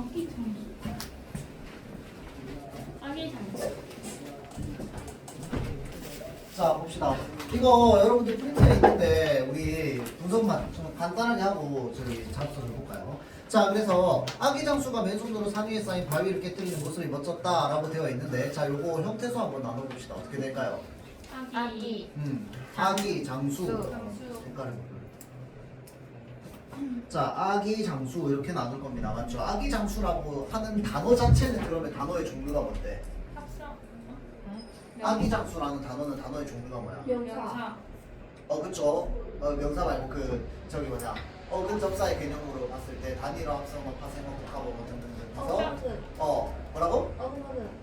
아기 장수. 아기 장수. 자 봅시다. 이거 여러분들 프린트에 있는데 우리 분석만 좀 간단하게 하고 저기 작업서 좀 볼까요? 자 그래서 아기 장수가 맨손으로 산 위에 쌓인 바위를 깨뜨리는 모습이 멋졌다라고 되어 있는데 자 요거 형태수 한번 나눠봅시다. 어떻게 될까요? 아기. 아기 장수. 장수. 색깔을 자 아기 장수 이렇게 나눌 겁니다. 맞죠? 아기 장수라고 하는 단어 자체는 그러면 단어의 종류가 뭔데? 합성. 아기 장수라는 단어는 단어의 종류가 뭐야? 명사. 그쵸. 명사 말고 그 저기 뭐냐 어근 접사의 개념으로 봤을 때 단위로 합성어, 파생어, 복합어뭐 등등등 해서 뭐라고?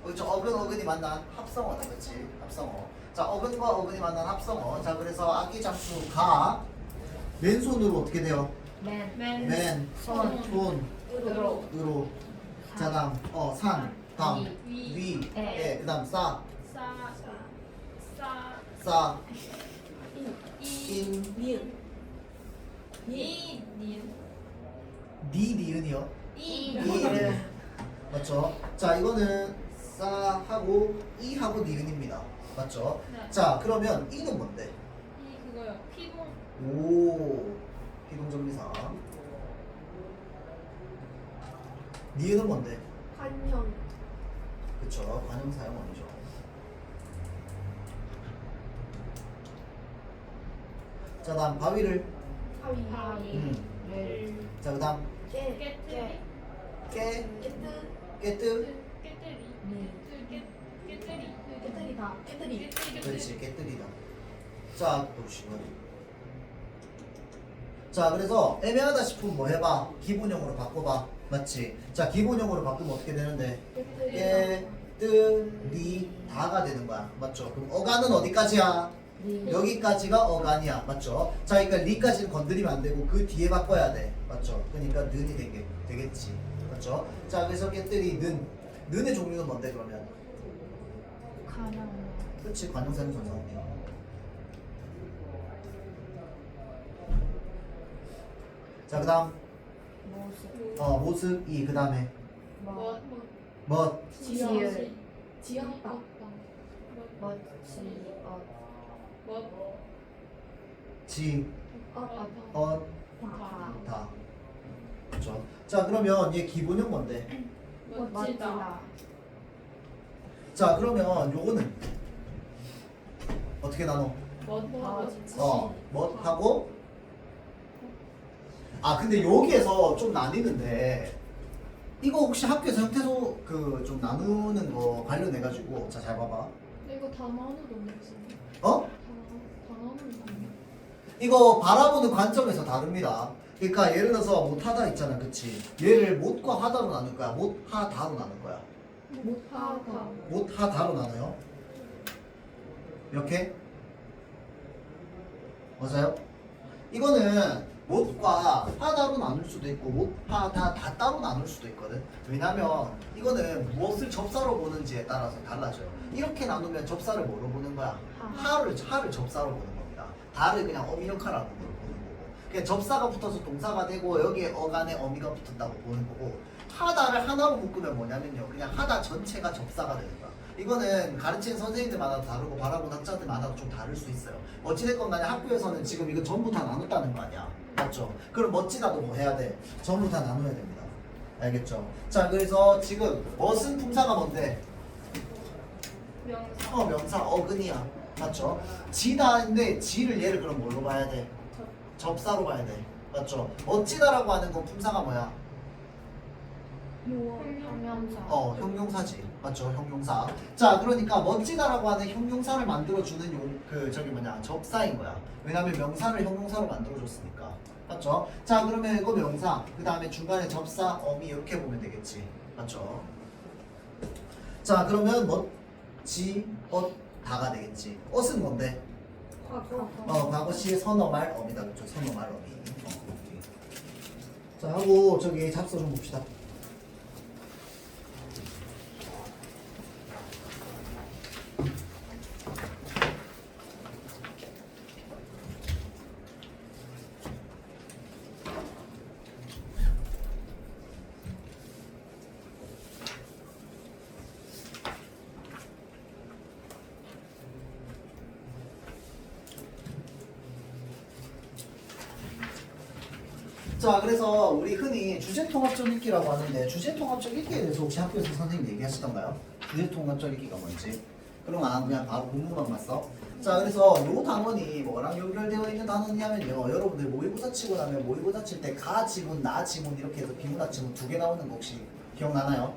그렇죠. 어근이 만난 합성어다. 그치? 합성어. 자 어근과 어근이 만난 합성어. 자 그래서 아기 장수가 맨손으로 어떻게 돼요? 손으로 자 다음 산 다음 위 그 다음 싸. 인 니은. 니은이요. 이. 맞죠? 자 이거는 싸하고 이하고 니은입니다. 맞죠? 네. 자 그러면 이는 뭔데? 이 그거요. 피동. 오 비동정미사. 니은은 뭔데? 그쵸 관형사용 아니죠. 자 다음 바위를 자 그 다음 깨뜨리. 깨뜨 깨뜨리. 그렇지 깨뜨리다. 자 보시면 자 그래서 애매하다 싶으면 뭐 해봐? 기본형으로 바꿔봐. 맞지? 자 기본형으로 바꾸면 어떻게 되는데? 깨뜨리다가 되는 거야. 맞죠? 그럼 어간은 어디까지야? 여기까지가 어간이야. 맞죠? 자 그러니까 리까지는 건드리면 안 되고 그 뒤에 바꿔야 돼. 맞죠? 그러니까 는이 되겠지. 맞죠? 자 그래서 깨뜨리 는의 종류는 뭔데 그러면? 그렇지 관용사용 전사입니다. 자 그다음 모습이 그다음에 멋 지었다. 지 다. 다 그렇죠. 자 그러면 얘 기본형 뭔데? 멋지다. 자 그러면 요거는 어떻게 나눠? 멋하고 근데 여기에서 좀 나뉘는데 이거 혹시 학교에서 형태소 그 좀 나누는 거 관련해 가지고 자 잘 봐봐. 이거 단어는 없네. 단어는 없네. 이거 바라보는 관점에서 다릅니다. 그러니까 예를 들어서 못하다 있잖아, 그치? 얘를 못과 하다로 나눌 거야, 못하다로 나눌 거야. 못하다. 못하다로 나눠요. 이렇게? 맞아요? 이거는 못과 하다로 나눌 수도 있고 못하다 다 따로 나눌 수도 있거든. 왜냐면 이거는 무엇을 접사로 보는지에 따라서 달라져요. 이렇게 나누면 접사를 뭐로 보는 거야? 하를 접사로 보는 겁니다. 다를 그냥 어미 역할을 하는 걸로 보는 거고. 그냥 접사가 붙어서 동사가 되고 여기에 어간에 어미가 붙었다고 보는 거고, 하다를 하나로 묶으면 뭐냐면요, 그냥 하다 전체가 접사가 되는 거야. 이거는 가르치는 선생님들마다 다르고 바라본 학자들마다 좀 다를 수 있어요. 어찌됐건 간에 학교에서는 지금 이거 전부 다 나눴다는 거 아니야. 맞죠? 그럼 멋지다도 뭐 해야 돼? 전부 다 나눠야 됩니다. 알겠죠? 자 그래서 지금 멋은 품사가 뭔데? 명사. 명사 어근이야. 맞죠? 지다인데 지를 얘를 그럼 뭘로 봐야 돼? 접사로 봐야 돼. 맞죠? 멋지다라고 하는 건 품사가 뭐야? 형용사지. 맞죠? 형용사. 자, 그러니까 멋지다라고 하는 형용사를 만들어주는 접사인 거야. 왜냐면 명사를 형용사로 만들어줬으니까. 맞죠? 자, 그러면 이거 명사. 그 다음에 중간에 접사, 어미 이렇게 보면 되겠지. 맞죠? 자, 그러면 다가 되겠지. 엇은 뭔데? 과거 시의 선어말 어미다. 그렇죠? 선어말 어미. 자, 하고 저기 잡서 좀 봅시다. 자, 그래서 우리 흔히 주제통합적 읽기라고 하는데 주제통합적 읽기에 대해서 혹시 학교에서 선생님 얘기하시던가요? 주제통합적 읽기가 뭔지? 그럼 그냥 바로 본문만 봤어? 자, 그래서 요 단원이 뭐랑 연결되어 있는 단원이냐면요, 여러분들 모의고사 치고 나면 모의고사 칠 때 가 지문, 나 지문 이렇게 해서 비문화 지문 2개 나오는 거 혹시 기억나나요?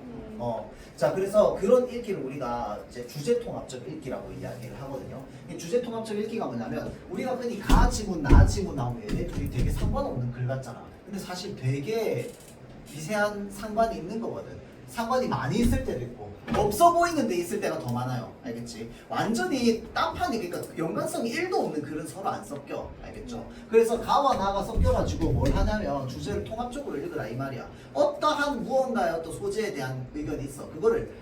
자, 그래서 그런 읽기를 우리가 이제 주제통합적 읽기라고 이야기를 하거든요. 이 주제통합적 읽기가 뭐냐면 우리가 흔히 가 지문, 나 지문 나오면 얘네 둘이 되게 상관없는 글 같잖아. 근데 사실 되게 미세한 상관이 있는 거거든. 상관이 많이 있을 때도 있고 없어 보이는 데 있을 때가 더 많아요. 알겠지? 완전히 딴판이, 그러니까 연관성이 1도 없는 글은 서로 안 섞여. 알겠죠? 그래서 가와 나가 섞여가지고 뭘 하냐면 주제를 통합적으로 읽으라 이 말이야. 어떠한 무언가의 어떤 소재에 대한 의견이 있어. 그거를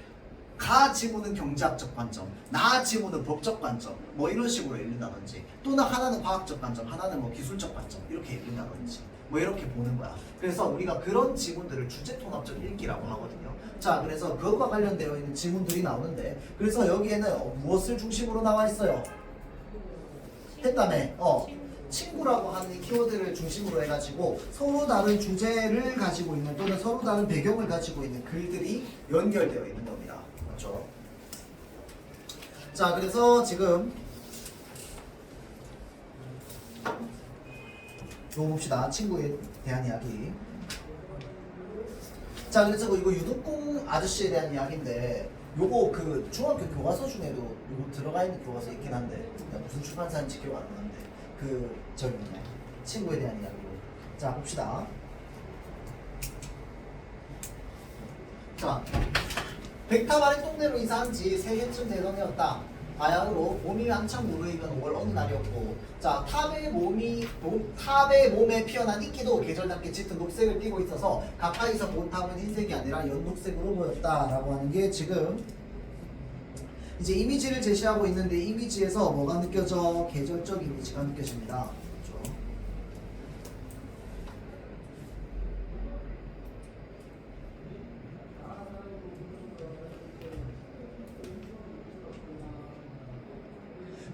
가 지문은 경제학적 관점, 나 지문은 법적 관점, 뭐 이런 식으로 읽는다든지, 또는 하나는 과학적 관점, 하나는 뭐 기술적 관점 이렇게 읽는다든지, 뭐 이렇게 보는 거야. 그래서 우리가 그런 지문들을 주제통합적 읽기라고 하거든요. 자, 그래서 그것과 관련되어 있는 지문들이 나오는데, 그래서 여기에는 무엇을 중심으로 나와 있어요? 했다며. 친구라고 하는 이 키워드를 중심으로 해가지고 서로 다른 주제를 가지고 있는, 또는 서로 다른 배경을 가지고 있는 글들이 연결되어 있는 겁니다. 그렇죠? 자, 그래서 지금 이거 봅시다. 친구에 대한 이야기. 자, 그래서 이거 유독공 아저씨에 대한 이야기인데, 요거 그 중학교 교과서 중에도 요거 들어가 있는 교과서 있긴 한데, 무슨 출판사인지 기억 안 나는데, 저기 뭐냐, 친구에 대한 이야기로. 자, 봅시다. 자, 백탑 아래 동네로 이사한 지 3해쯤 되던 해였다. 바야흐로 몸이 한창 무르익은 5월 어느 날이었고, 자, 탑의 몸에 피어난 이끼도 계절답게 짙은 녹색을 띠고 있어서 가까이서 본 탑은 흰색이 아니라 연녹색으로 보였다라고 하는 게 지금 이제 이미지를 제시하고 있는데, 이미지에서 뭐가 느껴져? 계절적 이미지가 느껴집니다. 그렇죠?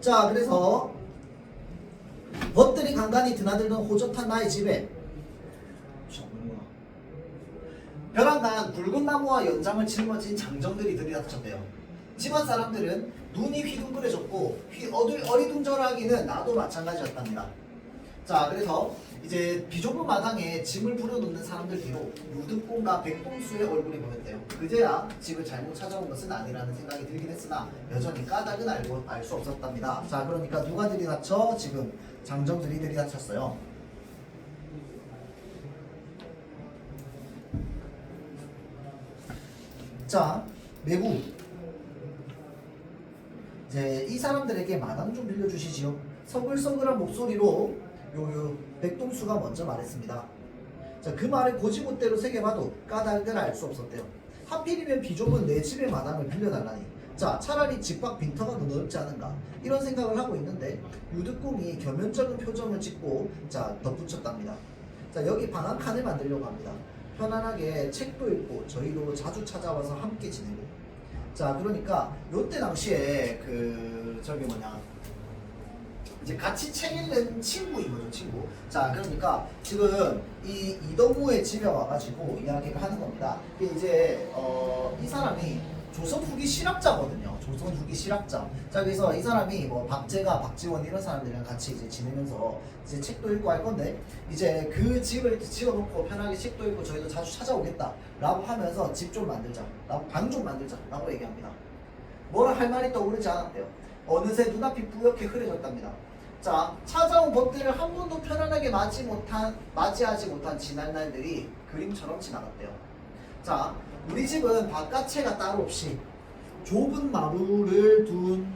자, 그래서 벗들이 간간히 드나들던 호젓한 나의 집에 벼랑간 붉은 나무와 연장을 짊어진 장정들이 들이닥쳤대요. 집안 사람들은 눈이 휘둥그레졌고 어리둥절하기는 나도 마찬가지였답니다. 자, 그래서 이제 비좁은 마당에 짐을 부려놓는 사람들 뒤로 유득공과 백동수의 얼굴이 보였대요. 그제야 집을 잘못 찾아온 것은 아니라는 생각이 들긴 했으나 여전히 까닭은 알 수 없었답니다. 자, 그러니까 누가 들이닥쳐? 지금 장정들이 들이닥쳤어요. 자, 매부. 이제 이 사람들에게 마당 좀 빌려주시지요. 서글서글한 목소리로 요 백동수가 먼저 말했습니다. 자, 그 말을 고지못대로 새겨봐도 까닭을 알 수 없었대요. 하필이면 비좁은 내 집의 마당을 빌려달라니. 자, 차라리 집 밖 빈터가 더 넓지 않은가, 이런 생각을 하고 있는데 유득공이 겸연쩍은 표정을 짓고 자 덧붙였답니다. 자, 여기 방 한 칸을 만들려고 합니다. 편안하게 책도 읽고 저희도 자주 찾아와서 함께 지내고. 자, 그러니까 요때 당시에 저기 뭐냐, 이제 같이 책 읽는 친구인 거죠, 친구. 자, 그러니까 지금 이 이동무의 집에 와가지고 이야기를 하는 겁니다. 이제 이 사람이 조선 후기 실학자거든요. 조선 후기 실학자. 자, 그래서 이 사람이 뭐 박재가, 박지원 이런 사람들이랑 같이 이제 지내면서 이제 책도 읽고 할 건데, 이제 그 집을 이렇게 지어놓고 편하게 책도 읽고 저희도 자주 찾아오겠다라고 하면서 집 좀 만들자라고, 방 좀 만들자라고 얘기합니다. 뭐라 할 말이 떠오르지 않았대요. 어느새 눈앞이 뿌옇게 흐려졌답니다. 자, 찾아온 것들을 한 번도 편안하게 맞이하지 못한 지난 날들이 그림처럼 지나갔대요. 자, 우리 집은 바깥채가 따로 없이 좁은 마루를 둔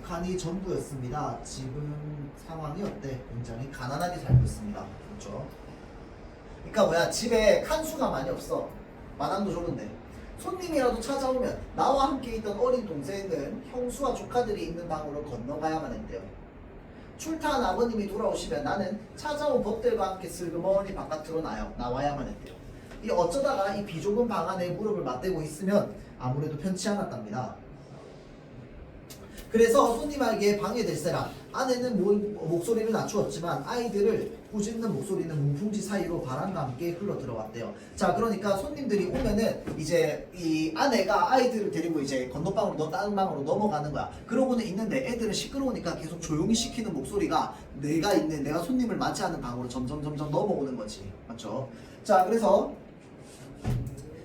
2칸이 전부였습니다. 지금 상황이 어때? 굉장히 가난하게 살고 있습니다. 그렇죠? 그러니까 뭐야, 집에 칸수가 많이 없어. 마당도 좁은데. 손님이라도 찾아오면 나와 함께 있던 어린 동생은 형수와 조카들이 있는 방으로 건너가야만 했대요. 출타한 아버님이 돌아오시면 나는 찾아온 벗들과 함께 슬그머니 바깥으로 나와야만 했대요. 이 어쩌다가 이 비좁은 방 안에 무릎을 맞대고 있으면 아무래도 편치 않았답니다. 그래서 손님에게 방해될세라 아내는 목소리를 낮추었지만 아이들을 꾸짖는 목소리는 문풍지 사이로 바람과 함께 흘러 들어왔대요. 자, 그러니까 손님들이 오면은 이제 이 아내가 아이들을 데리고 이제 건너방으로 다른 방으로 넘어가는 거야. 그러고는 있는데 애들은 시끄러우니까 계속 조용히 시키는 목소리가 내가 손님을 맞이하는 방으로 점점 넘어오는 거지. 맞죠? 자, 그래서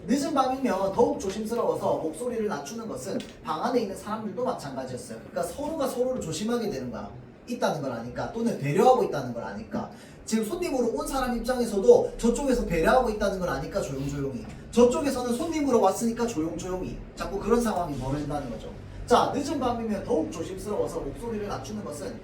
늦은 밤이면 더욱 조심스러워서 목소리를 낮추는 것은 방 안에 있는 사람들도 마찬가지였어요. 그러니까 서로가 서로를 조심하게 되는 거야. 있다는 걸 아니까, 또는 배려하고 있다는 걸 아니까. 지금 손님으로 온 사람 입장에서도 저쪽에서 배려하고 있다는 걸 아니까 조용조용히, 저쪽에서는 손님으로 왔으니까 조용조용히, 자꾸 그런 상황이 벌어진다는 거죠. 자, 늦은 밤이면 더욱 조심스러워서 목소리를 낮추는 것은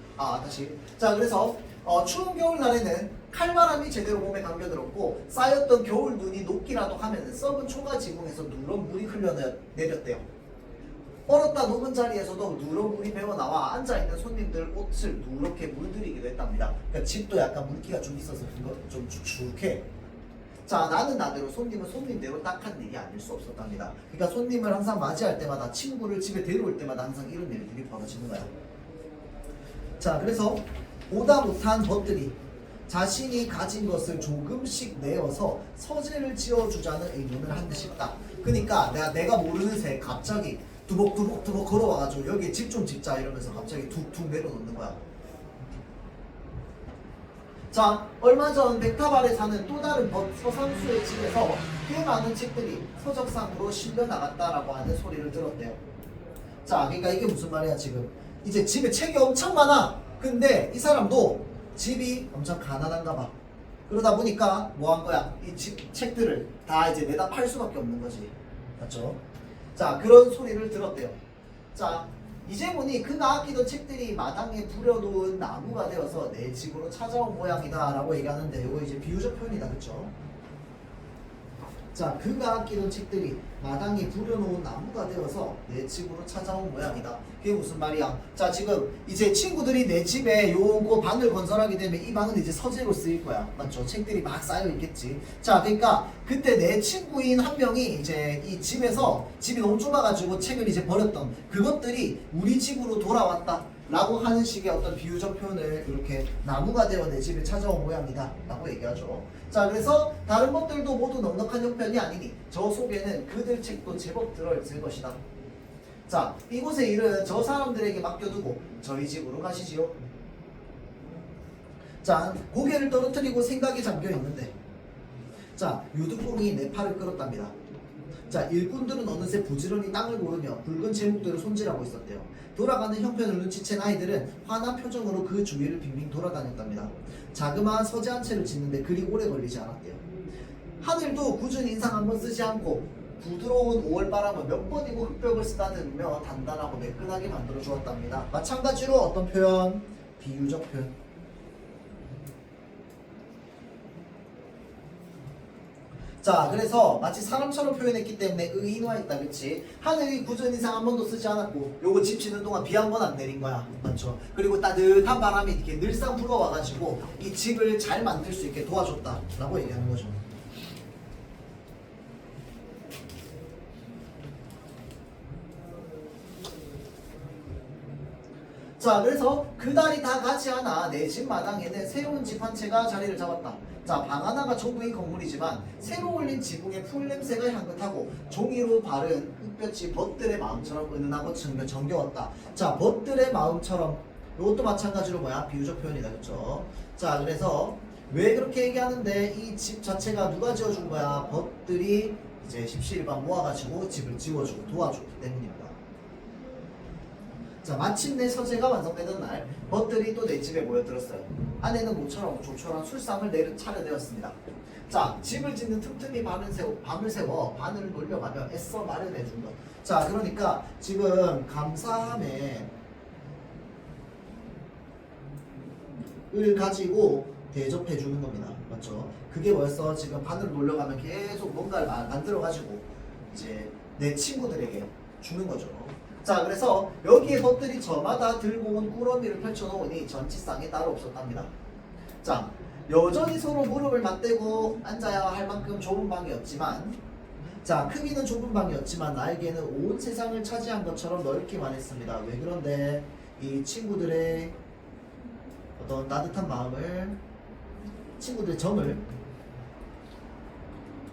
자, 그래서 추운 겨울날에는 칼바람이 제대로 몸에 감겨들었고 쌓였던 겨울 눈이 녹기라도 하면 썩은 초가 지붕에서 누런 물이 흘러내렸대요. 얼었다 녹은 자리에서도 누런 물이 배어나와 앉아있는 손님들 옷을 누렇게 물들이기도 했답니다. 그러니까 집도 약간 물기가 좀 있어서 그거 좀 축축해. 자, 나는 나대로 손님은 손님대로 딱한 일이 아닐 수 없었답니다. 그러니까 손님을 항상 맞이할 때마다, 친구를 집에 데려올 때마다 항상 이런 일들이 벌어지는 거야. 자, 그래서 보다 못한 것들이 자신이 가진 것을 조금씩 내어서 서재를 지어주자는 의문을 한 듯 싶다. 그러니까 내가 모르는 새 갑자기 두벅두벅 걸어와가지고 여기 집 좀 짓자 이러면서 갑자기 툭툭 내려놓는 거야. 자, 얼마 전 백탑 아래 사는 또 다른 서상수의 집에서 꽤 많은 책들이 서적상으로 실려 나갔다라고 하는 소리를 들었대요. 자, 그러니까 이게 무슨 말이야 지금. 이제 집에 책이 엄청 많아. 근데 이 사람도 집이 엄청 가난한가 봐. 그러다 보니까 뭐 한 거야? 이 집 책들을 다 이제 내다 팔 수밖에 없는 거지. 맞죠? 자, 그런 소리를 들었대요. 자, 이제 보니 그가 아끼던 책들이 마당에 부려놓은 나무가 되어서 내 집으로 찾아온 모양이다 라고 얘기하는데 이거 이제 비유적 표현이다. 그쵸? 자, 그가 아끼던 책들이 마당에 부려놓은 나무가 되어서 내 집으로 찾아온 모양이다. 그게 무슨 말이야? 자, 지금 이제 친구들이 내 집에 요거 방을 건설하게 되면 이 방은 이제 서재로 쓰일 거야. 맞죠? 책들이 막 쌓여 있겠지. 자, 그러니까 그때 내 친구인 한 명이 이제 이 집에서 집이 너무 좁아가지고 책을 이제 버렸던 그것들이 우리 집으로 돌아왔다 라고 하는 식의 어떤 비유적 표현을 이렇게 나무가 되어 내 집에 찾아온 모양이다 라고 얘기하죠. 자, 그래서 다른 것들도 모두 넉넉한 형편이 아니니 저 속에는 그들 책도 제법 들어있을 것이다. 자, 이곳의 일은 저 사람들에게 맡겨두고 저희 집으로 가시지요. 자, 고개를 떨어뜨리고 생각에 잠겨 있는데, 자, 유두뽕이 내 팔을 끌었답니다. 자, 일꾼들은 어느새 부지런히 땅을 고르며 붉은 제목들을 손질하고 있었대요. 돌아가는 형편을 눈치챈 아이들은 화난 표정으로 그 주위를 빙빙 돌아다녔답니다. 자그마한 서재 한 채를 짓는데 그리 오래 걸리지 않았대요. 하늘도 굳은 인상 한번 쓰지 않고 부드러운 5월 바람을 몇 번이고 흙벽을 쓰다듬으며 단단하고 매끈하게 만들어 주었답니다. 마찬가지로 어떤 표현? 비유적 표현. 자, 그래서 마치 사람처럼 표현했기 때문에 의인화했다. 그치? 하늘이 굳은 인상 한 번도 쓰지 않았고 요거 집 짓는 동안 비 한 번 안 내린 거야. 맞죠? 그리고 따뜻한 바람이 이렇게 늘상 불어와가지고 이 집을 잘 만들 수 있게 도와줬다 라고 얘기하는 거죠. 자, 그래서 그달이 다 가지 않아 내 집 마당에는 새로운 집 한 채가 자리를 잡았다. 자, 방 하나가 전부인 건물이지만 새로 올린 지붕의 풀냄새가 향긋하고 종이로 바른 흙볕이 벗들의 마음처럼 은은하고 정겨웠다. 자, 벗들의 마음처럼, 이것도 마찬가지로 뭐야? 비유적 표현이다. 그쵸? 자, 그래서 왜 그렇게 얘기하는데 이 집 자체가 누가 지어준 거야? 벗들이 이제 십시일반 모아가지고 집을 지어주고 도와주기 때문입니다. 자, 마침내 서재가 완성되던 날 벗들이 또 내 집에 모여들었어요. 아내는 모처럼 조촐한 술상을 차려내었습니다. 자, 집을 짓는 틈틈이 밤을 세워 바늘을 돌려가며 애써 마련해준 것. 자, 그러니까 지금 감사함에 을 가지고 대접해주는 겁니다. 맞죠? 그게 뭐였어? 지금 바늘을 돌려가면 계속 뭔가를 만들어가지고 이제 내 친구들에게 주는 거죠. 자, 그래서 여기에 벗들이 저마다 들고 온 꾸러미를 펼쳐놓으니 전치상이 따로 없었답니다. 자, 여전히 서로 무릎을 맞대고 앉아야 할 만큼 좁은 방이었지만, 자, 크기는 좁은 방이었지만 나에게는 온 세상을 차지한 것처럼 넓기만 했습니다. 왜 그런데 이 친구들의 어떤 따뜻한 마음을 친구들의 정을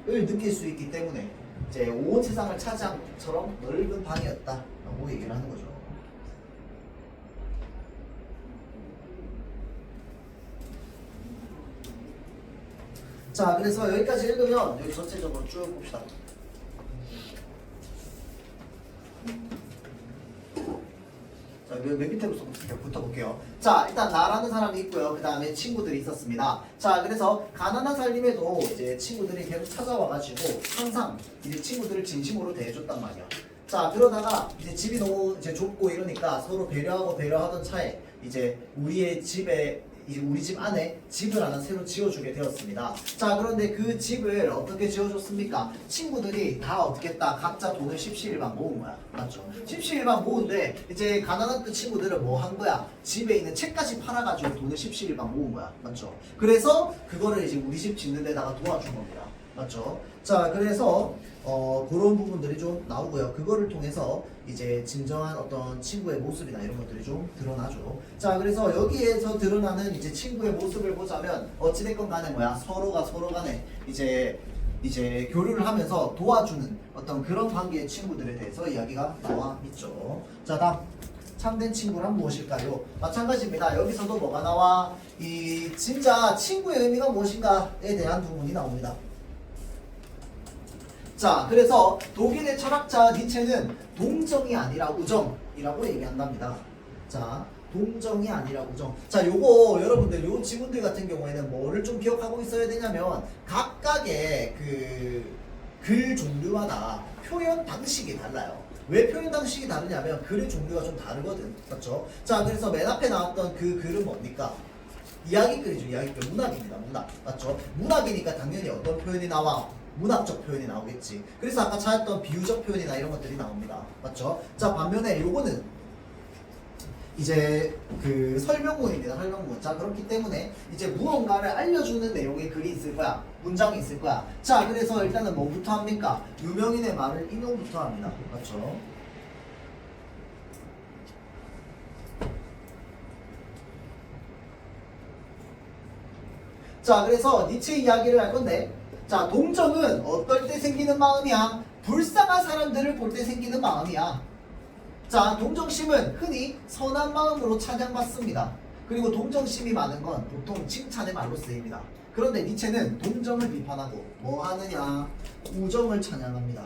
느낄 수 있기 때문에 이제 온 세상을 차지한 것처럼 넓은 방이었다라고 얘기를 하는 거죠. 자, 그래서 여기까지 읽으면 여기 전체적으로 쭉 봅시다. 자, 맨 밑에부터 볼게요. 자, 일단 나라는 사람이 있고요. 그 다음에 친구들이 있었습니다. 자, 그래서 가난한 살림에도 이제 친구들이 계속 찾아와가지고 항상 이제 친구들을 진심으로 대해줬단 말이야. 자, 그러다가 이제 집이 너무 이제 좁고 이러니까 서로 배려하던 차에 이제 우리 집 안에 집을 하나 새로 지어주게 되었습니다. 자, 그런데 그 집을 어떻게 지어줬습니까? 친구들이 다 어떻게 했다? 각자 돈을 십시일반 모은 거야. 맞죠? 십시일반 모은데 이제 가난한 그 친구들은 뭐 한 거야? 집에 있는 책까지 팔아가지고 돈을 십시일반 모은 거야. 맞죠? 그래서 그거를 이제 우리 집 짓는 데다가 도와준 겁니다. 맞죠? 자, 그래서 그런 부분들이 좀 나오고요. 그거를 통해서 이제 진정한 어떤 친구의 모습이나 이런 것들이 좀 드러나죠. 자, 그래서 여기에서 드러나는 이제 친구의 모습을 보자면 어찌됐건 간에 뭐야? 서로가 서로 간에 이제 교류를 하면서 도와주는 어떤 그런 관계의 친구들에 대해서 이야기가 나와 있죠. 자, 다음. 참된 친구란 무엇일까요? 마찬가지입니다. 여기서도 뭐가 나와? 이 진짜 친구의 의미가 무엇인가에 대한 부분이 나옵니다. 자, 그래서 독일의 철학자 니체는 동정이 아니라 우정이라고 얘기한답니다. 자, 동정이 아니라 우정. 자, 요거 여러분들 요 지문들 같은 경우에는 뭐를 좀 기억하고 있어야 되냐면 각각의 그 글 종류마다 표현 방식이 달라요. 왜 표현 방식이 다르냐면 글의 종류가 좀 다르거든. 맞죠? 자, 그래서 맨 앞에 나왔던 그 글은 뭡니까? 이야기글이죠. 이야기글. 문학입니다. 문학. 맞죠? 문학이니까 당연히 어떤 표현이 나와? 문학적 표현이 나오겠지. 그래서 아까 찾았던 비유적 표현이나 이런 것들이 나옵니다. 맞죠? 자, 반면에 요거는 이제 그 설명문입니다. 설명문. 자, 그렇기 때문에 이제 무언가를 알려주는 내용의 글이 있을 거야. 문장이 있을 거야. 자, 그래서 일단은 뭐부터 합니까? 유명인의 말을 인용부터 합니다. 맞죠? 자, 그래서 니체 이야기를 할 건데, 자, 동정은 어떨 때 생기는 마음이야? 불쌍한 사람들을 볼 때 생기는 마음이야. 자, 동정심은 흔히 선한 마음으로 찬양받습니다. 그리고 동정심이 많은 건 보통 칭찬의 말로 쓰입니다. 그런데 니체는 동정을 비판하고 뭐 하느냐? 우정을 찬양합니다.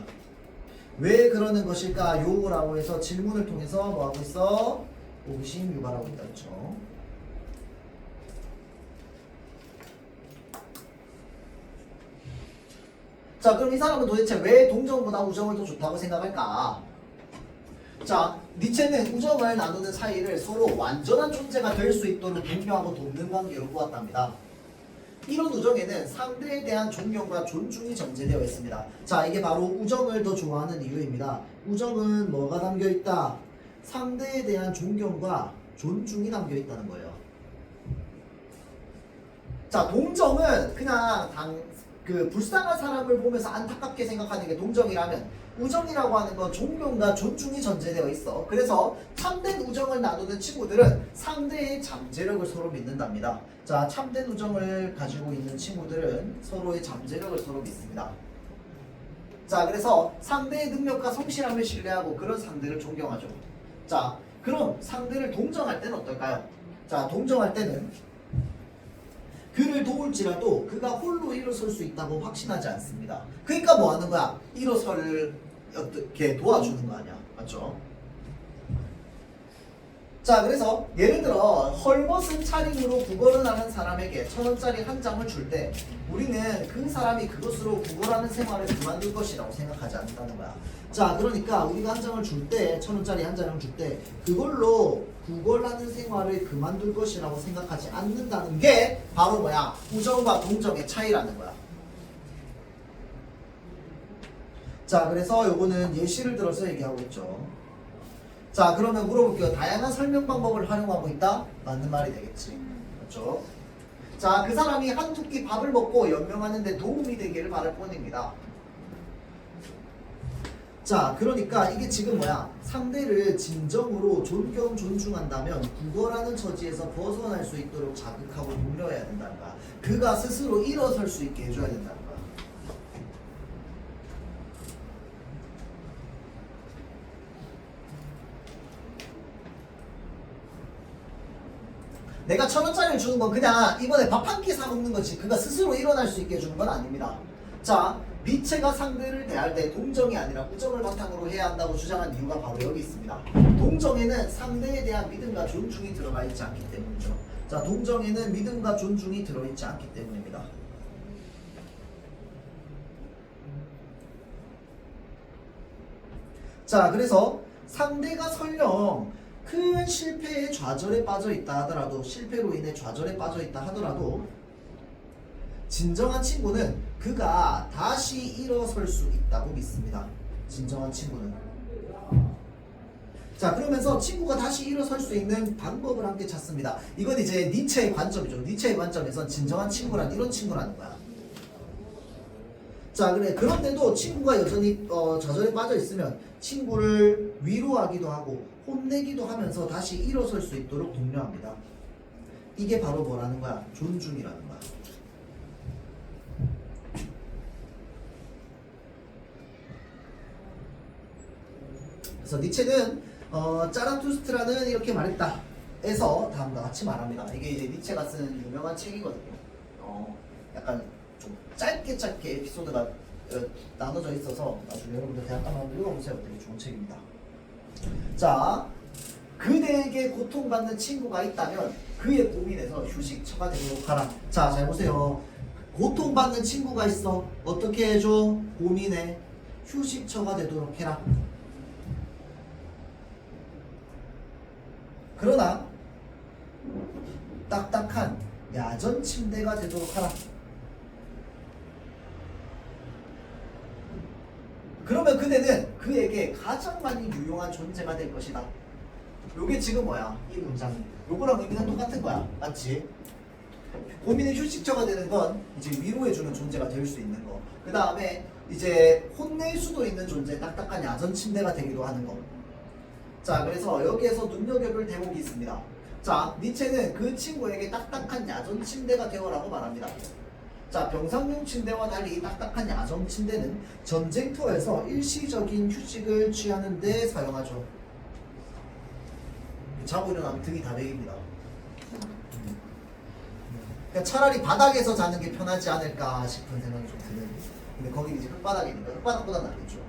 왜 그러는 것일까? 요라고 해서 질문을 통해서 뭐 하고 있어? 호기심 유발하고 있다. 그렇죠? 자, 그럼 이 사람은 도대체 왜 동정보다 우정을 더 좋다고 생각할까? 자, 니체는 우정을 나누는 사이를 서로 완전한 존재가 될 수 있도록 격려하고 돕는 관계로 보았답니다. 이런 우정에는 상대에 대한 존경과 존중이 전제되어 있습니다. 자, 이게 바로 우정을 더 좋아하는 이유입니다. 우정은 뭐가 담겨있다? 상대에 대한 존경과 존중이 담겨있다는 거예요. 자, 동정은 그냥 불쌍한 사람을 보면서 안타깝게 생각하는 게 동정이라면, 우정이라고 하는 건 존경과 존중이 전제되어 있어. 그래서 참된 우정을 나누는 친구들은 상대의 잠재력을 서로 믿는답니다. 자, 참된 우정을 가지고 있는 친구들은 서로의 잠재력을 서로 믿습니다. 자, 그래서 상대의 능력과 성실함을 신뢰하고 그런 상대를 존경하죠. 자, 그럼 상대를 동정할 때는 어떨까요? 자, 동정할 때는 그를 도울지라도 그가 홀로 일어설 수 있다고 확신하지 않습니다. 그러니까 뭐 하는 거야? 일어서를 어떻게 도와주는 거 아니야. 맞죠? 자, 그래서 예를 들어 헐벗은 차림으로 구걸을 하는 사람에게 1,000원짜리 한 장을 줄 때 우리는 그 사람이 그것으로 구걸하는 생활을 그만둘 것이라고 생각하지 않는다는 거야. 자, 그러니까 우리가 한 장을 줄 때, 1,000원짜리 한 장을 줄 때 그걸로 구걸하는 생활을 그만둘 것이라고 생각하지 않는다는 게 바로 뭐야? 우정과 동정의 차이라는 거야. 자, 그래서 요거는 예시를 들어서 얘기하고 있죠. 자, 그러면 물어볼게요. 다양한 설명 방법을 활용하고 있다? 맞는 말이 되겠지. 그렇죠? 자, 그 사람이 한 두 끼 밥을 먹고 연명하는 데 도움이 되기를 바랄 뿐입니다. 자, 그러니까 이게 지금 뭐야? 상대를 진정으로 존경, 존중한다면 국어라는 처지에서 벗어날 수 있도록 자극하고 독려해야 된다는 거야. 그가 스스로 일어설 수 있게 해줘야 된다는 거야. 내가 1,000원짜리를 주는 건 그냥 이번에 밥 한 끼 사 먹는 거지 그가 스스로 일어날 수 있게 해주는 건 아닙니다. 자, 니체가 상대를 대할 때 동정이 아니라 우정을 바탕으로 해야 한다고 주장한 이유가 바로 여기 있습니다. 동정에는 상대에 대한 믿음과 존중이 들어가 있지 않기 때문이죠. 자, 동정에는 믿음과 존중이 들어있지 않기 때문입니다. 자, 그래서 상대가 설령 큰 실패에 좌절에 빠져 있다 하더라도, 실패로 인해 좌절에 빠져 있다 하더라도 진정한 친구는 그가 다시 일어설 수 있다고 믿습니다. 진정한 친구는. 자, 그러면서 친구가 다시 일어설 수 있는 방법을 함께 찾습니다. 이건 이제 니체의 관점이죠. 니체의 관점에선 진정한 친구란 이런 친구라는 거야. 자, 그래. 그런데도 친구가 여전히 좌절에 빠져 있으면 친구를 위로하기도 하고 혼내기도 하면서 다시 일어설 수 있도록 독려합니다. 이게 바로 뭐라는 거야? 존중이라는 거야. 그래서 니체는 짜라투스트라는 이렇게 말했다 에서 다음과 같이 말합니다. 이게 이제 니체가 쓴 유명한 책이거든요. 약간 좀 짧게 에피소드가 나눠져 있어서 나중에 여러분들 대학 가면 한번 읽어보세요. 되게 좋은 책입니다. 자, 그대에게 고통받는 친구가 있다면 그의 고민에서 휴식처가 되도록 하라. 자, 잘 보세요. 고통받는 친구가 있어. 어떻게 해줘? 고민에 휴식처가 되도록 해라. 그러나 딱딱한 야전 침대가 되도록 하라. 그러면 그대는 그에게 가장 많이 유용한 존재가 될 것이다. 요게 지금 뭐야? 이 문장이. 요거랑 의미는 똑같은 거야. 맞지? 고민의 휴식처가 되는 건 이제 위로해주는 존재가 될 수 있는 거. 그 다음에 이제 혼낼 수도 있는 존재, 딱딱한 야전 침대가 되기도 하는 거. 자, 그래서 여기에서 눈여겨볼 대목이 있습니다. 자, 니체는 그 친구에게 딱딱한 야전 침대가 되어라고 말합니다. 자, 병상용 침대와 달리 딱딱한 야전 침대는 전쟁터에서 일시적인 휴식을 취하는 데 사용하죠. 자고 일어나면 등이 다 베깁니다. 그러니까 차라리 바닥에서 자는 게 편하지 않을까 싶은 생각이 좀 드는. 근데 거기 이제 흙바닥이니까 흙바닥보다는 낫겠죠.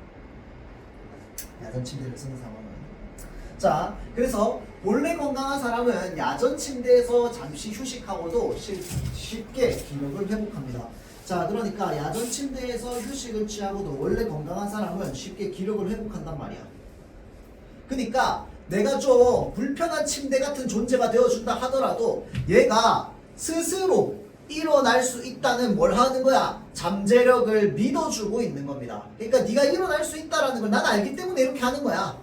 야전 침대를 쓰는 상황은. 자, 그래서 본래 건강한 사람은 야전 침대에서 잠시 휴식하고도 쉽게 기력을 회복합니다. 자, 그러니까 야전 침대에서 휴식을 취하고도 원래 건강한 사람은 쉽게 기력을 회복한단 말이야. 그러니까 내가 좀 불편한 침대 같은 존재가 되어준다 하더라도 얘가 스스로 일어날 수 있다는 뭘 하는 거야? 잠재력을 믿어주고 있는 겁니다. 그러니까 네가 일어날 수 있다라는 걸 난 알기 때문에 이렇게 하는 거야.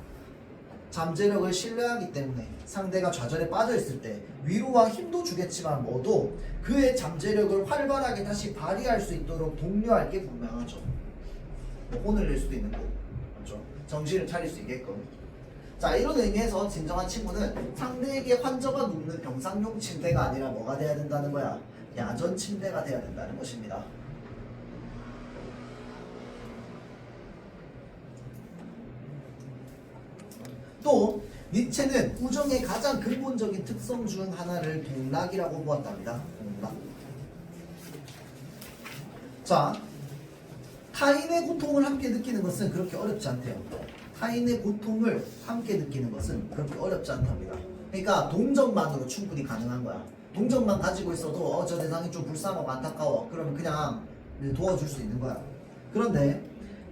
잠재력을 신뢰하기 때문에 상대가 좌절에 빠져있을 때 위로와 힘도 주겠지만 뭐도 그의 잠재력을 활발하게 다시 발휘할 수 있도록 독려할 게 분명하죠. 뭐 혼을 낼 수도 있는 거고, 맞죠? 정신을 차릴 수 있게끔. 자, 이런 의미에서 진정한 친구는 상대에게 환자가 눕는 병상용 침대가 아니라 뭐가 돼야 된다는 거야? 야전 침대가 돼야 된다는 것입니다. 또 니체는 우정의 가장 근본적인 특성 중 하나를 동락이라고 보았답니다. 동락. 자, 타인의 고통을 함께 느끼는 것은 그렇게 어렵지 않대요. 타인의 고통을 함께 느끼는 것은 그렇게 어렵지 않답니다. 그러니까 동정만으로 충분히 가능한 거야. 동정만 가지고 있어도 저 대상이 좀 불쌍하고 안타까워. 그러면 그냥 도와줄 수 있는 거야. 그런데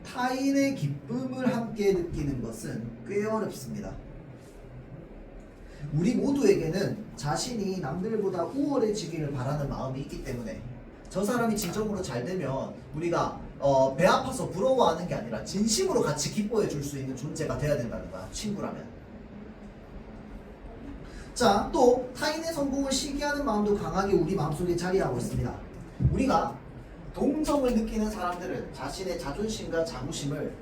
타인의 기쁨을 함께 느끼는 것은 꽤 어렵습니다. 우리 모두에게는 자신이 남들보다 우월해지기를 바라는 마음이 있기 때문에 저 사람이 진정으로 잘 되면 우리가 배 아파서 부러워하는 게 아니라 진심으로 같이 기뻐해 줄 수 있는 존재가 돼야 된다는 거야. 친구라면. 자, 또 타인의 성공을 시기하는 마음도 강하게 우리 마음속에 자리하고 있습니다. 우리가 동정을 느끼는 사람들은 자신의 자존심과 자부심을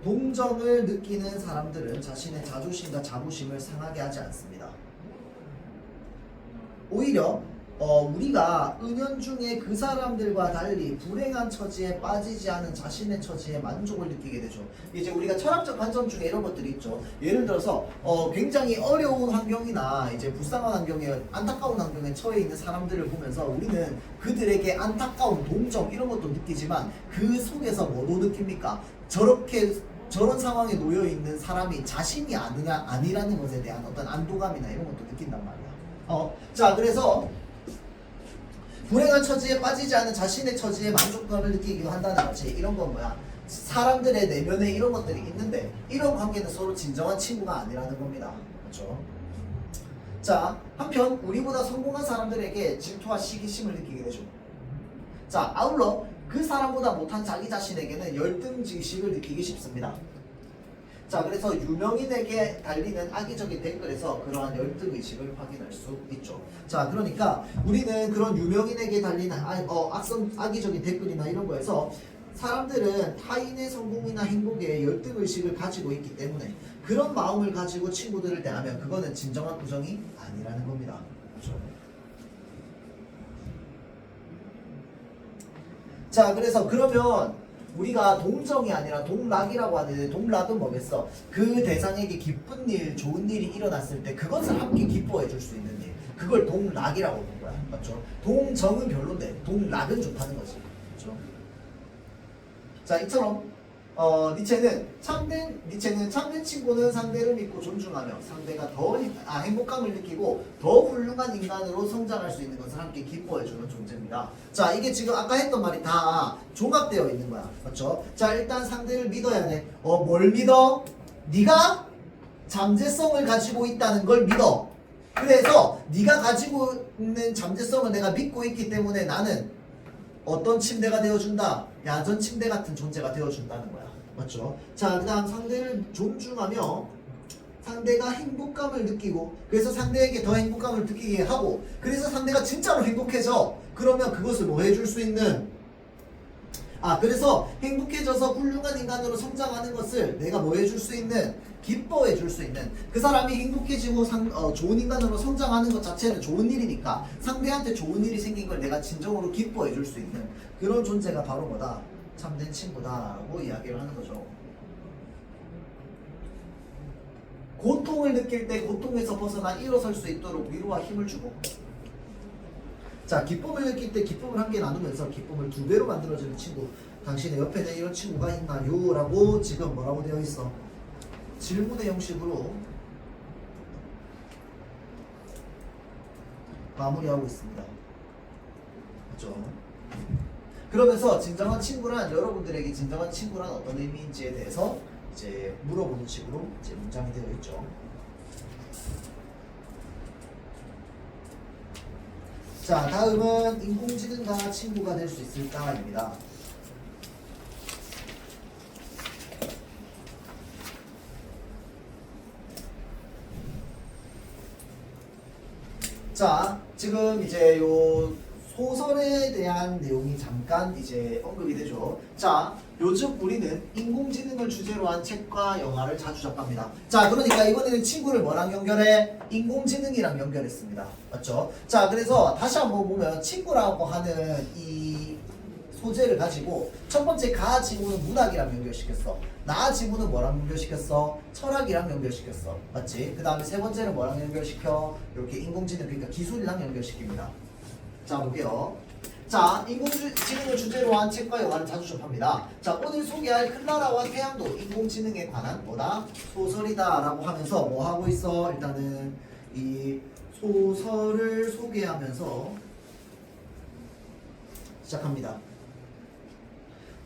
동정을 느끼는 사람들은 자신의 자존심과 자부심을 상하게 하지 않습니다. 오히려 우리가 은연중에 그 사람들과 달리 불행한 처지에 빠지지 않은 자신의 처지에 만족을 느끼게 되죠. 이제 우리가 철학적 관점 중에 이런 것들이 있죠. 예를 들어서 굉장히 어려운 환경이나 이제 불쌍한 환경에 안타까운 환경에 처해 있는 사람들을 보면서 우리는 그들에게 안타까운 동정 이런 것도 느끼지만 그 속에서 뭐도 느낍니까? 저런 상황에 놓여 있는 사람이 자신이 아니라는 것에 대한 어떤 안도감이나 이런 것도 느낀단 말이야. 자, 그래서 불행한 처지에 빠지지 않은 자신의 처지에 만족감을 느끼기도 한다는 거지. 이런 건 뭐야? 사람들의 내면에 이런 것들이 있는데 이런 관계는 서로 진정한 친구가 아니라는 겁니다. 그렇죠? 자, 한편 우리보다 성공한 사람들에게 질투와 시기심을 느끼게 되죠. 자, 아울러 그 사람보다 못한 자기 자신에게는 열등지식을 느끼기 쉽습니다. 자, 그래서 유명인에게 달리는 악의적인 댓글에서 그러한 열등의식을 확인할 수 있죠. 자, 그러니까 우리는 그런 유명인에게 달리는 악의적인 댓글이나 이런 거에서 사람들은 타인의 성공이나 행복에 열등의식을 가지고 있기 때문에 그런 마음을 가지고 친구들을 대하면 그거는 진정한 우정이 아니라는 겁니다. 그렇죠? 자, 그래서 그러면 우리가 동정이 아니라 동락이라고 하는데 동락은 뭐겠어? 그 대상에게 기쁜 일, 좋은 일이 일어났을 때 그것을 함께 기뻐해 줄 수 있는 일. 그걸 동락이라고 하는 거야. 맞죠? 동정은 별론데 동락은 좋다는 거지. 그렇죠? 자, 이처럼 니체는 참된 친구는 상대를 믿고 존중하며 상대가 더 행복감을 느끼고 더 훌륭한 인간으로 성장할 수 있는 것을 함께 기뻐해주는 존재입니다. 자, 이게 지금 아까 했던 말이 다 종합되어 있는 거야. 맞죠? 자, 일단 상대를 믿어야 돼. 뭘 믿어? 네가 잠재성을 가지고 있다는 걸 믿어. 그래서 네가 가지고 있는 잠재성을 내가 믿고 있기 때문에 나는 어떤 침대가 되어준다? 야전 침대 같은 존재가 되어준다는 거야. 맞죠? 자, 그 다음 상대를 존중하며 상대가 행복감을 느끼고 그래서 상대에게 더 행복감을 느끼게 하고 그래서 상대가 진짜로 행복해져. 그러면 그것을 뭐 해줄 수 있는 그래서 행복해져서 훌륭한 인간으로 성장하는 것을 내가 뭐 해줄 수 있는 기뻐해 줄 수 있는 그 사람이 행복해지고 좋은 인간으로 성장하는 것 자체는 좋은 일이니까 상대한테 좋은 일이 생긴 걸 내가 진정으로 기뻐해 줄 수 있는 그런 존재가 바로 뭐다? 참된 친구다라고 이야기를 하는 거죠. 고통을 느낄 때 고통에서 벗어나 일어설 수 있도록 위로와 힘을 주고 자, 기쁨을 느낄 때 기쁨을 함께 나누면서 기쁨을 2배로 만들어주는 친구 당신의 옆에는 이런 친구가 있나요? 라고 지금 뭐라고 되어 있어? 질문의 형식으로 마무리하고 있습니다. 그렇죠? 그러면서 진정한 친구란 여러분들에게 진정한 친구란 어떤 의미인지에 대해서 이제 물어보는 식으로 이제 문장이 되어 있죠. 자, 다음은 인공지능과 친구가 될 수 있을까입니다. 자, 지금 이제 요 소설에 대한 내용이 잠깐 이제 언급이 되죠. 자, 요즘 우리는 인공지능을 주제로 한 책과 영화를 자주 접합니다. 자, 그러니까 이번에는 친구를 뭐랑 연결해? 인공지능이랑 연결했습니다. 맞죠? 자, 그래서 다시 한번 보면 친구라고 하는 이 소재를 가지고 첫 번째 가 지구는 문학이랑 연결시켰어. 나 지구는 뭐랑 연결시켰어? 철학이랑 연결시켰어. 맞지? 그 다음에 세 번째는 뭐랑 연결시켜? 이렇게 인공지능, 그러니까 기술이랑 연결시킵니다. 자, 볼게요. 자, 인공지능을 주제로 한 책과 영화를 자주 접합니다. 자, 오늘 소개할 클라라와 태양도 인공지능에 관한 뭐다? 소설이다 라고 하면서 뭐 하고 있어? 일단은 이 소설을 소개하면서 시작합니다.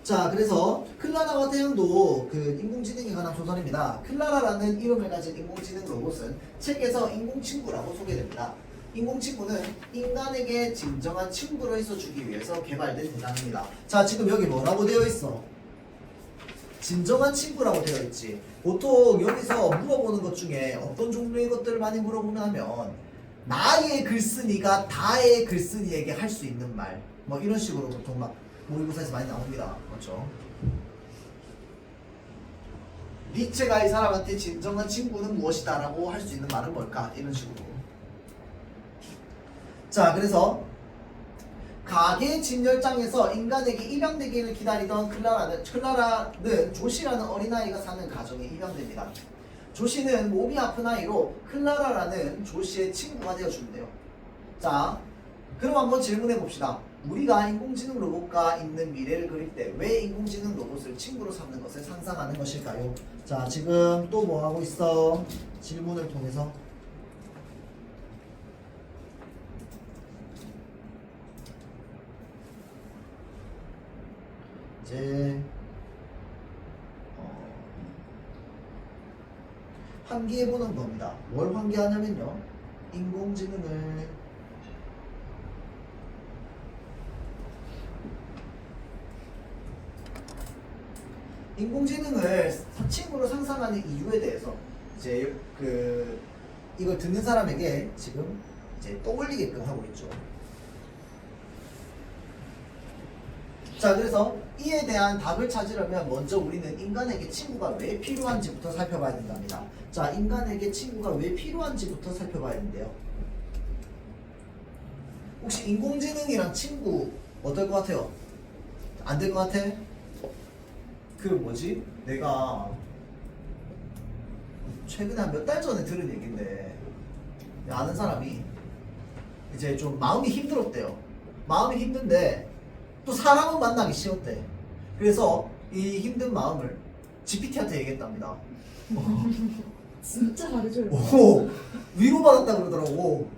자, 그래서 클라라와 태양도 그 인공지능에 관한 소설입니다. 클라라라는 이름을 가진 인공지능 로봇은 책에서 인공친구라고 소개됩니다. 인공친구는 인간에게 진정한 친구로 있어주기 위해서 개발된 대상입니다. 자, 지금 여기 뭐라고 되어 있어? 진정한 친구라고 되어 있지. 보통 여기서 물어보는 것 중에 어떤 종류의 것들을 많이 물어보면 하면 나의 글쓴이가 다의 글쓴이에게 할 수 있는 말 뭐 이런 식으로 보통 막 모의고사에서 많이 나옵니다. 그렇죠? 니체가 이 사람한테 진정한 친구는 무엇이다 라고 할 수 있는 말은 뭘까? 이런 식으로. 자, 그래서 가게 진열장에서 인간에게 입양되기를 기다리던 클라라는 조시라는 어린아이가 사는 가정에 입양됩니다. 조시는 몸이 아픈 아이로 클라라라는 조시의 친구가 되어준대요. 자, 그럼 한번 질문해 봅시다. 우리가 인공지능 로봇과 있는 미래를 그릴 때 왜 인공지능 로봇을 친구로 삼는 것을 상상하는 것일까요? 자, 지금 또 뭐 하고 있어? 질문을 통해서 이제 환기해보는 겁니다. 뭘 환기하냐면요, 인공지능을 친구로 상상하는 이유에 대해서 이제 이걸 듣는 사람에게 지금 이제 떠올리게끔 하고 있죠. 자, 그래서 이에 대한 답을 찾으려면 먼저 우리는 인간에게 친구가 왜 필요한지부터 살펴봐야 된답니다. 자, 인간에게 친구가 왜 필요한지부터 살펴봐야 된대요. 혹시 인공지능이랑 친구 어떨 것 같아요? 안 될 것 같아? 내가 최근에 한 몇 달 전에 들은 얘기인데, 아는 사람이 이제 좀 마음이 힘들었대요. 마음이 힘든데 또 사람은 만나기 싫었대. 그래서 이 힘든 마음을 GPT한테 얘기했답니다. 진짜 잘해줘요. 오, 위로받았다 그러더라고.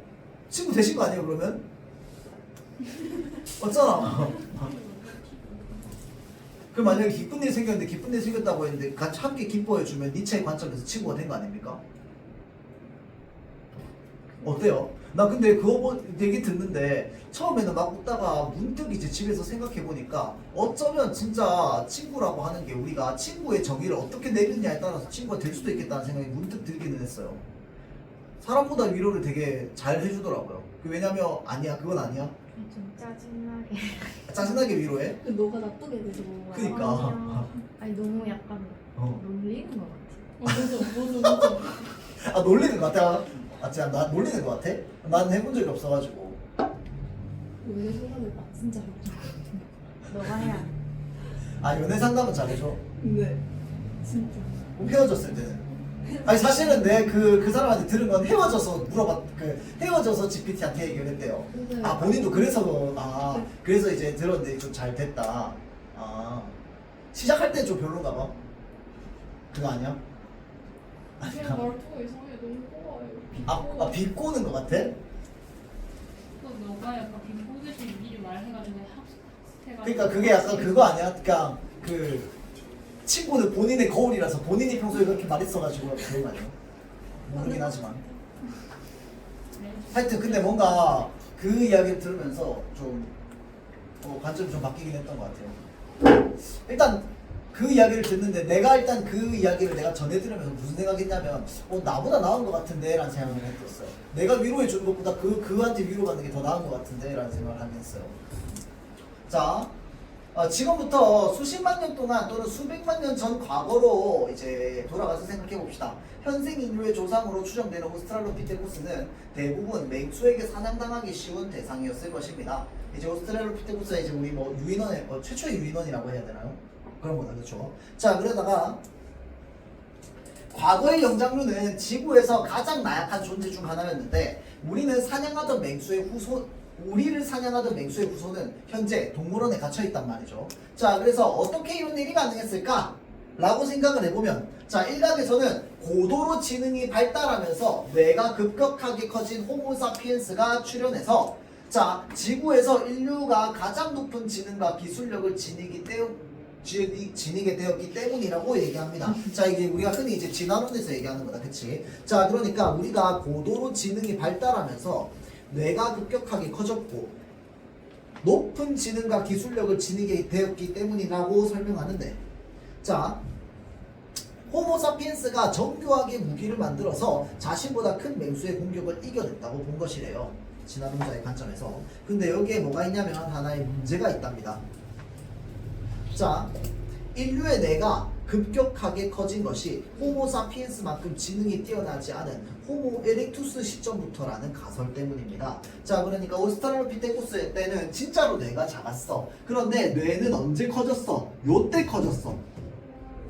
친구 되신 거 아니에요, 그러면? 맞잖아. 그 만약에 기쁜 일 생겼는데, 기쁜 일 생겼다고 했는데 같이 함께 기뻐해주면 니체의 관점에서 친구가 된 거 아닙니까? 어때요? 나 근데 그거 되게 듣는데 처음에는 막 웃다가 문득 이제 집에서 생각해보니까 어쩌면 진짜 친구라고 하는 게 우리가 친구의 정의를 어떻게 내느냐에 따라서 친구가 될 수도 있겠다는 생각이 문득 들기는 했어요. 사람보다 위로를 되게 잘 해주더라고요. 왜냐면 아니야, 그건 아니야. 좀 짜증나게. 짜증나게 위로해? 너가 나쁘게 돼서 그니까. 아니 너무 약간 놀리는 것 같아. 맞아. 아, 놀리는 것 같아? 아, 진짜 나 놀리는 것 같아? 난 해본 적이 없어가지고. 연애 상담을 진짜 잘해줘. 너가 해야 돼. 아, 연애 상담은 잘해줘? 네. 진짜. 그럼 헤어졌을 때는? 아니, 사실은 내 그 사람한테 들은 건 헤어져서 GPT한테 얘기를 했대요. 근데 아, 본인도 그래서 이제 들었는데 좀 잘 됐다. 아, 시작할 때 좀 별론가 봐. 그거 아니야? 그냥 말투가 이상해. 너무 꼬아요. 비꼬는 것 같아? 너가 약간 빈보듯이 미리 말해가지고 학습해가지고. 그러니까 그게 약간 그거 아니야? 그냥 친구는 본인의 거울이라서 본인이 평소에 그렇게 말했어가지고 그런 거 아니야? 모르긴 하지만. 하여튼 근데 뭔가 그 이야기를 들으면서 좀 관점이 좀 바뀌긴 했던 것 같아요. 일단 그 이야기를 듣는데 내가 일단 그 이야기를 내가 전해 들으면서 무슨 생각했냐면 나보다 나은 것 같은데 라는 생각을 했었어요. 내가 위로해 주는 것보다 그한테 위로받는 게 더 나은 것 같은데 라는 생각을 하긴 했어요. 자, 지금부터 수십만 년 동안 또는 수백만 년 전 과거로 이제 돌아가서 생각해 봅시다. 현생 인류의 조상으로 추정되는 오스트랄로피테쿠스는 대부분 맹수에게 사냥당하기 쉬운 대상이었을 것입니다. 이제 오스트랄로피테쿠스가 이제 우리 유인원의 최초의 유인원이라고 해야 되나요? 그런 거다, 그렇죠? 자, 그러다가 과거의 영장류는 지구에서 가장 나약한 존재 중 하나였는데 우리를 사냥하던 맹수의 후손은 현재 동물원에 갇혀 있단 말이죠. 자, 그래서 어떻게 이런 일이 가능했을까? 라고 생각을 해보면, 자, 일각에서는 고도로 지능이 발달하면서 뇌가 급격하게 커진 호모사피엔스가 출현해서, 자, 지구에서 인류가 가장 높은 지능과 기술력을 지니게 되었기 때문이라고 얘기합니다. 자, 이게 우리가 흔히 이제 진화론에서 얘기하는 거다, 그치? 자, 그러니까 우리가 고도로 지능이 발달하면서 뇌가 급격하게 커졌고 높은 지능과 기술력을 지니게 되었기 때문이라고 설명하는데, 자, 호모사피엔스가 정교하게 무기를 만들어서 자신보다 큰 맹수의 공격을 이겨냈다고 본 것이래요. 진화론자의 관점에서. 근데 여기에 뭐가 있냐면 하나의 문제가 있답니다. 자, 인류의 뇌가 급격하게 커진 것이 호모사피엔스만큼 지능이 뛰어나지 않은 호모 에렉투스 시점부터라는 가설 때문입니다. 자, 그러니까 오스트랄로피테쿠스 때는 진짜로 뇌가 작았어. 그런데 뇌는 언제 커졌어? 요때 커졌어.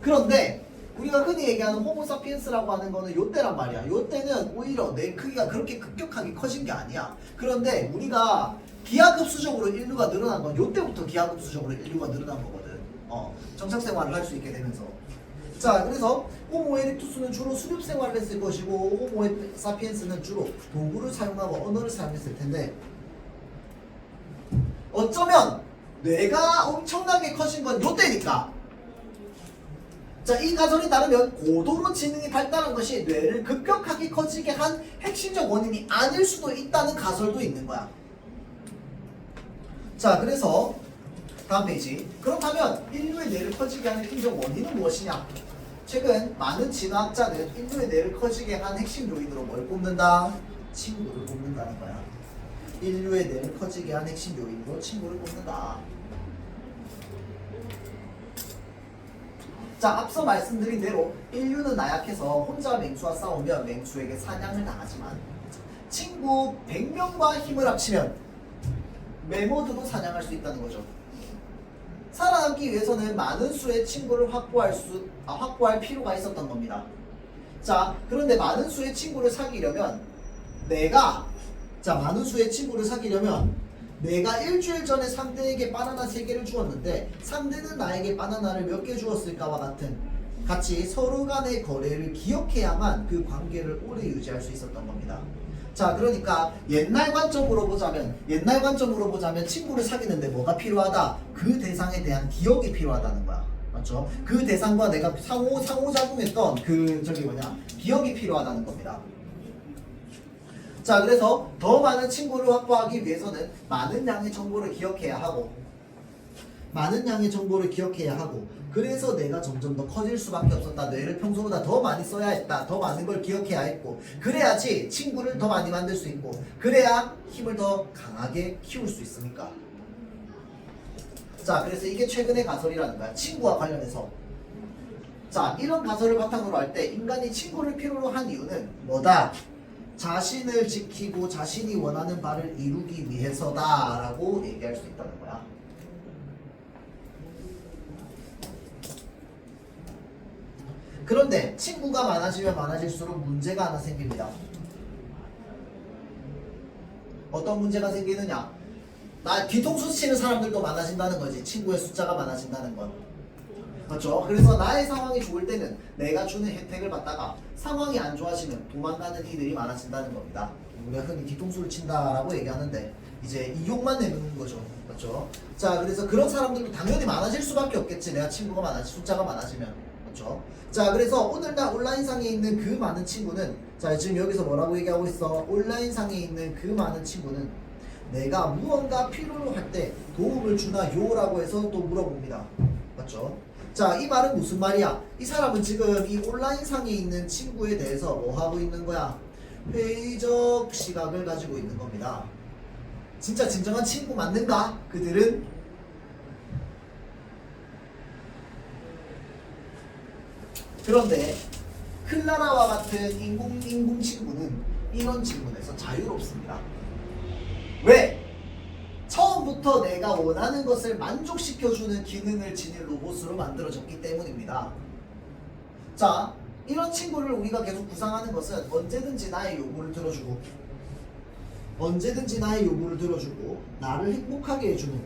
그런데 우리가 흔히 얘기하는 호모사피엔스라고 하는 거는 요때란 말이야. 요때는 오히려 뇌 크기가 그렇게 급격하게 커진 게 아니야. 그런데 우리가 기하급수적으로 인류가 늘어난 건 요때부터 기하급수적으로 인류가 늘어난 거거든. 정착 생활을 할 수 있게 되면서. 자, 그래서 호모 에렉투스는 주로 수렵 생활을 했을 것이고 호모 사피엔스는 주로 도구를 사용하고 언어를 사용했을 텐데 어쩌면 뇌가 엄청나게 커진 건 요때니까. 자, 이 가설에 따르면 고도로 지능이 발달한 것이 뇌를 급격하게 커지게 한 핵심적 원인이 아닐 수도 있다는 가설도 있는 거야. 자, 그래서 다음 페이지. 그렇다면 인류의 뇌를 커지게 하는 핵심적 원인은 무엇이냐? 최근 많은 진화학자는 인류의 뇌를 커지게 한 핵심 요인으로 뭘 꼽는다? 친구를 꼽는다는 거야. 인류의 뇌를 커지게 한 핵심 요인으로 친구를 꼽는다. 자, 앞서 말씀드린 대로 인류는 나약해서 혼자 맹수와 싸우면 맹수에게 사냥을 당하지만 친구 100명과 힘을 합치면 메모드도 사냥할 수 있다는 거죠. 살아남기 위해서는 많은 수의 친구를 확보할 필요가 있었던 겁니다. 자, 그런데 많은 수의 친구를 사귀려면 많은 수의 친구를 사귀려면 내가 일주일 전에 상대에게 바나나 3개를 주었는데 상대는 나에게 바나나를 몇 개 주었을까와 같이 서로 간의 거래를 기억해야만 그 관계를 오래 유지할 수 있었던 겁니다. 자, 그러니까 옛날 관점으로 보자면 친구를 사귀는데 뭐가 필요하다? 그 대상에 대한 기억이 필요하다는 거야. 맞죠? 그 대상과 내가 상호작용했던 기억이 필요하다는 겁니다. 자, 그래서 더 많은 친구를 확보하기 위해서는 많은 양의 정보를 기억해야 하고 그래서 내가 점점 더 커질 수밖에 없었다. 뇌를 평소보다 더 많이 써야 했다. 더 많은 걸 기억해야 했고 그래야지 친구를 더 많이 만들 수 있고 그래야 힘을 더 강하게 키울 수 있으니까. 자, 그래서 이게 최근의 가설이라는 거야. 친구와 관련해서. 자, 이런 가설을 바탕으로 할 때 인간이 친구를 필요로 한 이유는 뭐다? 자신을 지키고 자신이 원하는 바를 이루기 위해서다 라고 얘기할 수 있다는 거야. 그런데 친구가 많아지면 많아질수록 문제가 하나 생깁니다. 어떤 문제가 생기느냐? 나 뒤통수 치는 사람들도 많아진다는 거지. 친구의 숫자가 많아진다는 건. 맞죠? 그래서 나의 상황이 좋을 때는 내가 주는 혜택을 받다가 상황이 안 좋아지면 도망가는 이들이 많아진다는 겁니다. 우리가 흔히 뒤통수를 친다라고 얘기하는데 이제 이욕만 내는 거죠. 맞죠? 자, 그래서 그런 사람들도 당연히 많아질 수밖에 없겠지. 내가 숫자가 많아지면. 맞죠? 자, 그래서 오늘날 온라인상에 있는 그 많은 친구는 자, 지금 여기서 뭐라고 얘기하고 있어? 온라인상에 있는 그 많은 친구는 내가 무언가 필요로 할 때 도움을 주나요? 라고 해서 또 물어봅니다. 맞죠? 자, 이 말은 무슨 말이야? 이 사람은 지금 이 온라인상에 있는 친구에 대해서 뭐 하고 있는 거야? 회의적 시각을 가지고 있는 겁니다. 진짜 진정한 친구 맞는가? 그들은? 그런데 클라라와 같은 인공 친구는 이런 질문에서 자유롭습니다. 왜? 처음부터 내가 원하는 것을 만족시켜주는 기능을 지닌 로봇으로 만들어졌기 때문입니다. 자, 이런 친구를 우리가 계속 구상하는 것은 언제든지 나의 요구를 들어주고 나를 행복하게 해주는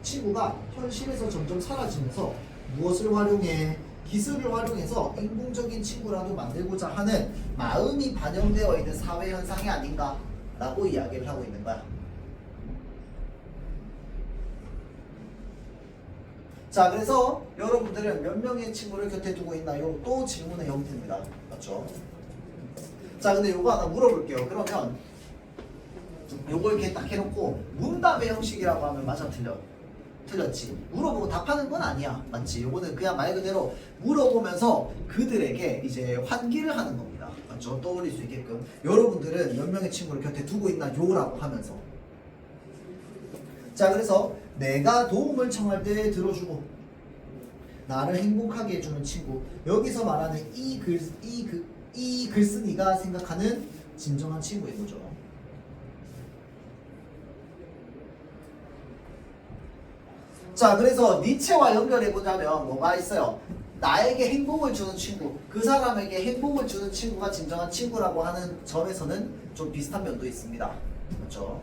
친구가 현실에서 점점 사라지면서 무엇을 활용해? 기술을 활용해서 인공적인 친구라도 만들고자 하는 마음이 반영되어 있는 사회 현상이 아닌가 라고 이야기를 하고 있는 거야. 자, 그래서 여러분들은 몇 명의 친구를 곁에 두고 있나요? 또 질문의 형태입니다. 맞죠? 자, 근데 요거 하나 물어볼게요. 그러면 요걸 이렇게 딱 해놓고 문답의 형식이라고 하면 맞아, 틀렸지. 물어보고 답하는 건 아니야. 맞지? 요거는 그냥 말 그대로 물어보면서 그들에게 이제 환기를 하는 겁니다. 맞죠? 떠올릴 수 있게끔. 여러분들은 몇 명의 친구를 곁에 두고 있나요? 라고 하면서. 자, 그래서 내가 도움을 청할 때 들어주고 나를 행복하게 해주는 친구. 여기서 말하는 이 글쓴이가 생각하는 진정한 친구인 거죠. 자, 그래서 니체와 연결해보자면 뭐가 있어요? 나에게 행복을 주는 친구, 그 사람에게 행복을 주는 친구가 진정한 친구라고 하는 점에서는 좀 비슷한 면도 있습니다. 그렇죠?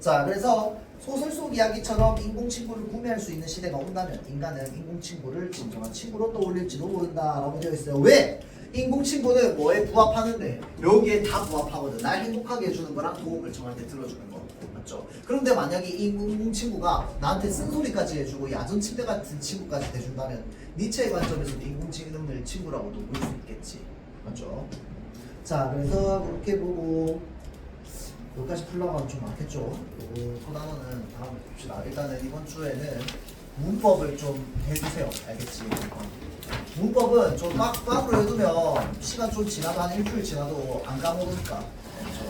자, 그래서 소설 속 이야기처럼 인공친구를 구매할 수 있는 시대가 온다면 인간은 인공친구를 진정한 친구로 떠올릴지도 모른다라고 되어 있어요. 왜? 인공친구는 뭐에 부합하는데? 여기에 다 부합하거든. 날 행복하게 해주는 거랑 도움을 정할 때 들어주는 거. 맞죠? 그런데 만약에 이 인공친구가 나한테 쓴소리까지 해주고 야전 침대 같은 친구까지 해준다면 니체의 관점에서도 인공지능을 친구라고도 볼 수 있겠지. 맞죠? 자, 그래서 그렇게 보고 여기까지 풀려고 하면 좀 많겠죠? 그 단어는 다음에 봅시다. 일단은 이번 주에는 문법을 좀 해주세요. 알겠지? 문법은 좀 빡으로 해두면 시간 좀 지나도 한 일주일 지나도 안 까먹으니까. 그렇죠?